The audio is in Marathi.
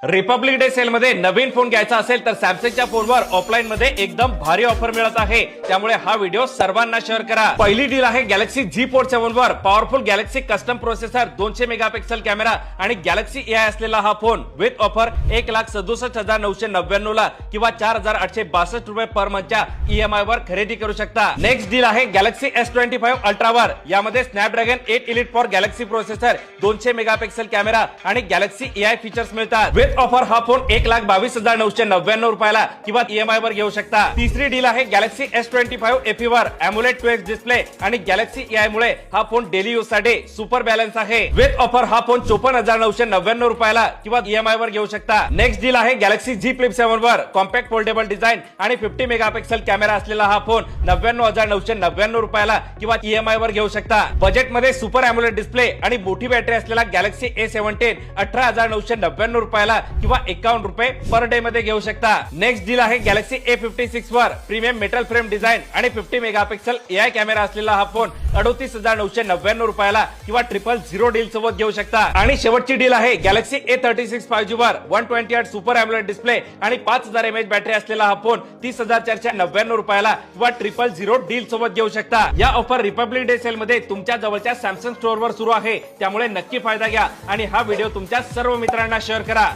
रिपब्लिक डे सेल मध्ये नवीन फोन घ्यायचा असेल तर सॅमसंगच्या फोनवर ऑफलाईन मध्ये एकदम भारी ऑफर मिळत आहे, त्यामुळे हा व्हिडिओ सर्वांना शेअर करा। पहिली डील आहे गॅलेक्सी जी फोल्ड 7 वर powerful Galaxy custom processor, 200 megapixel camera आणि गॅलेक्सी एआय असलेला हा फोन विथ ऑफर 1,67,999 ला किंवा 4,862 रुपये पर मंथच्या ईएमआय वर खरेदी करू शकता। नेक्स्ट डील आहे गॅलेक्सी S25 अल्ट्रा वर, यामध्ये Snapdragon 8 elite for Galaxy processor, 200 megapixel camera आणि गॅलेक्सी एआय फीचर्स मिळतात। विथ ऑफर हा फोन 1,22,999 रुपयाला किंवा ईएमआय वर घेऊ शकता। तिसरी डील आहे गॅलेक्सी S25 FE वर एमोलेड 2X डिस्प्ले आणि गॅलेक्सी एआय मुळे हा फोन डेली यूज साठी सुपर बॅलन्स आहे। विथ ऑफर हा फोन 54,999 रुपयाला किंवा ईएमआय वर घेऊ शकता। नेक्स्ट डील आहे गॅलेक्सी जी फ्लिप 7 वर कॉम्पॅक्ट फोल्डेबल डिझाइन आणि 50 मेगापिक्सल कॅमेरा असलेला हा फोन 99,999 रुपयाला किंवा ईएमआय वर घेऊ शकता। बजेट मध्ये सुपर एमोलेड डिस्प्ले आणि मोठी बॅटरी असलेला गॅलेक्सी A17 18,999 रुपयाला किंवा 51 रुपये पर डे मध्ये घेऊ शकता। नेक्स्ट डील आहे गॅलेक्सी A56 वर प्रीमियम मेटल फ्रेम डिझाइन आणि 50 मेगापिक्सल एआय कॅमेरा असलेला हा फोन 38,999 रुपयाला किंवा 000 डील सोबत घेऊ शकता। आणि शेवटची डील आहे गॅलेक्सी A36 5G वर 120 हर्ट्झ सुपर एमोलेड डिस्प्ले आणि 5000 mAh बॅटरी असलेला हा फोन 30,499 रुपयाला किंवा 000 डील सोबत घेऊ शकता। या ऑफर रिपब्लिक डे सेल मध्ये तुमच्या जवळच्या सॅमसंग स्टोअर वर सुरू आहे, त्यामुळे नक्की फायदा घ्या आणि हा व्हिडिओ तुमच्या सर्व मित्रांना शेअर करा।